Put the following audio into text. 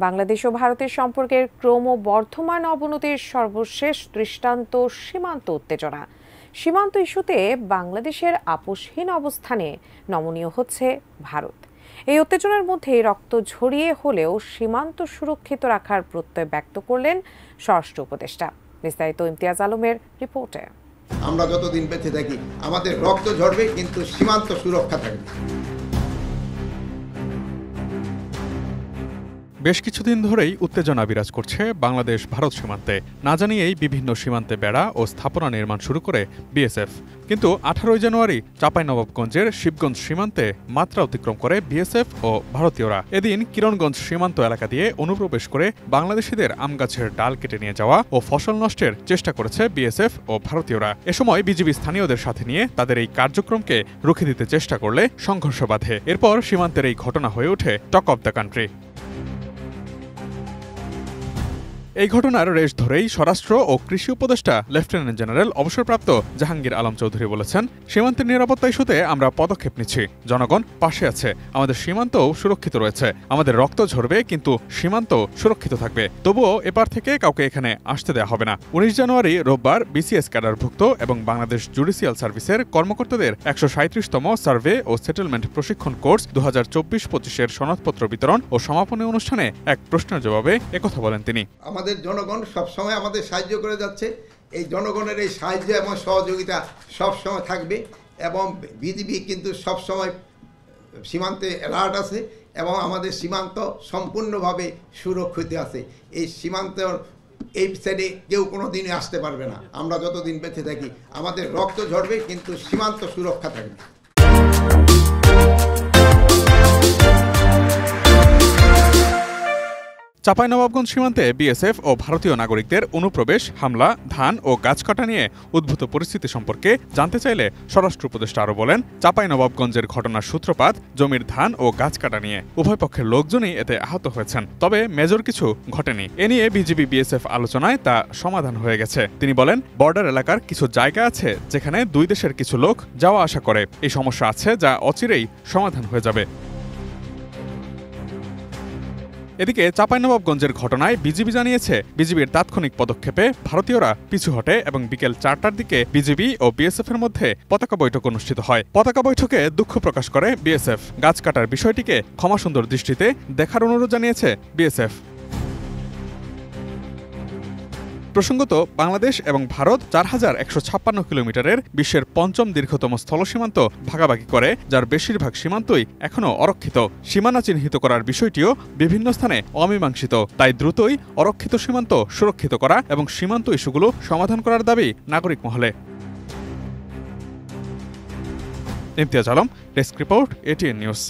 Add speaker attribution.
Speaker 1: বাংলাদেশ ও ভারতের সম্পর্কের ক্রমবর্ধমান অবনতির সর্বশেষ দৃষ্টান্ত সীমান্ত উত্তেজনা। সীমান্ত ইস্যুতে বাংলাদেশের আপোষহীন অবস্থানে নমনীয় হচ্ছে ভারত। এই উত্তেজনার মধ্যে রক্ত ঝরিয়ে হলেও সীমান্ত সুরক্ষিত রাখার প্রত্যয় ব্যক্ত করলেন স্বরাষ্ট্র উপদেষ্টা। বিস্তারিত ইমতিয়াজ আলমের রিপোর্টে।
Speaker 2: আমরা যতদিন বেঁচে থাকি আমাদের রক্ত ঝরবে, কিন্তু সীমান্ত সুরক্ষা থাকবে।
Speaker 3: বেশ কিছুদিন ধরেই উত্তেজনা বিরাজ করছে বাংলাদেশ ভারত সীমান্তে। না জানিয়েই বিভিন্ন সীমান্তে বেড়া ও স্থাপনা নির্মাণ শুরু করে বিএসএফ। কিন্তু 18 জানুয়ারি চাঁপাইনবাবগঞ্জের শিবগঞ্জ সীমান্তে মাত্রা অতিক্রম করে বিএসএফ ও ভারতীয়রা। এদিন কিরণগঞ্জ সীমান্ত এলাকা দিয়ে অনুপ্রবেশ করে বাংলাদেশিদের আম গাছের ডাল কেটে নিয়ে যাওয়া ও ফসল নষ্টের চেষ্টা করেছে বিএসএফ ও ভারতীয়রা। এ সময় বিজিবি স্থানীয়দের সাথে নিয়ে তাদের এই কার্যক্রমকে রুখে দিতে চেষ্টা করলে সংঘর্ষ বাধে। এরপর সীমান্তের এই ঘটনা হয়ে ওঠে টক অব দ্য কান্ট্রি। এই ঘটনার রেশ ধরেই স্বরাষ্ট্র ও কৃষি উপদেষ্টা লেফটেন্যান্ট জেনারেল অবসরপ্রাপ্ত জাহাঙ্গীর আলম চৌধুরী বলেছেন, সীমান্তের নিরাপত্তা ইস্যুতে আমরা পদক্ষেপ নিচ্ছি। জনগণ পাশে আছে, আমাদের সীমান্তও সুরক্ষিত রয়েছে। আমাদের রক্ত ঝরবে, কিন্তু সীমান্ত সুরক্ষিত থাকবে। তবুও এপার থেকে কাউকে এখানে আসতে দেওয়া হবে না। 19 জানুয়ারি রোববার বিসিএস ক্যাডারভুক্ত এবং বাংলাদেশ জুডিশিয়াল সার্ভিসের কর্মকর্তাদের 137তম সার্ভে ও সেটেলমেন্ট প্রশিক্ষণ কোর্স 2024-25 সনদপত্র বিতরণ ও সমাপনী অনুষ্ঠানে এক প্রশ্নের জবাবে একথা বলেন তিনি।
Speaker 2: আমাদের জনগণ সবসময় আমাদের সাহায্য করে যাচ্ছে। এই জনগণের এই সাহায্য এবং সহযোগিতা সবসময় থাকবে, এবং বিজিবি কিন্তু সবসময় সীমান্তে অ্যালার্ট আছে এবং আমাদের সীমান্ত সম্পূর্ণভাবে সুরক্ষিত আছে। এই সীমান্ত এই সাইডে কেউ কোনো দিনই আসতে পারবে না। আমরা যতদিন বেঁচে থাকি আমাদের রক্ত ঝরবে, কিন্তু সীমান্ত সুরক্ষা থাকবে।
Speaker 3: চাঁপাইনবাবগঞ্জ সীমান্তে বিএসএফ ও ভারতীয় নাগরিকদের অনুপ্রবেশ, হামলা, ধান ও গাছ কাটা নিয়ে উদ্ভূত পরিস্থিতি সম্পর্কে জানতে চাইলে স্বরাষ্ট্র উপদেষ্টা আরও বলেন, চাঁপাইনবাবগঞ্জের ঘটনার সূত্রপাত জমির ধান ও গাছ কাটা নিয়ে। উভয় পক্ষের লোকজনই এতে আহত হয়েছেন, তবে মেজর কিছু ঘটেনি। এ নিয়ে বিজিবি বিএসএফ আলোচনায় তা সমাধান হয়ে গেছে। তিনি বলেন, বর্ডার এলাকার কিছু জায়গা আছে যেখানে দুই দেশের কিছু লোক যাওয়া আসা করে। এই সমস্যা আছে যা অচিরেই সমাধান হয়ে যাবে। এদিকে চাঁপাইনবাবগঞ্জের ঘটনায় বিজিবি জানিয়েছে, বিজিবির তাৎক্ষণিক পদক্ষেপে ভারতীয়রা পিছু হটে এবং বিকেল 4টার দিকে বিজিবি ও বিএসএফ এর মধ্যে পতাকা বৈঠক অনুষ্ঠিত হয়। পতাকা বৈঠকে দুঃখ প্রকাশ করে বিএসএফ। গাছ কাটার বিষয়টিকে ক্ষমাসুন্দর দৃষ্টিতে দেখার অনুরোধ জানিয়েছে বিএসএফ। প্রসঙ্গত, বাংলাদেশ এবং ভারত 4156 কিলোমিটারের বিশ্বের 5ম দীর্ঘতম স্থলসীমান্ত ভাগাভাগি করে, যার বেশিরভাগ সীমান্তই এখনও অরক্ষিত। সীমানা চিহ্নিত করার বিষয়টিও বিভিন্ন স্থানে অমীমাংসিত। তাই দ্রুতই অরক্ষিত সীমান্ত সুরক্ষিত করা এবং সীমান্ত ইস্যুগুলো সমাধান করার দাবি নাগরিক মহলে। Imtiaz Alam, desk report, ATN news.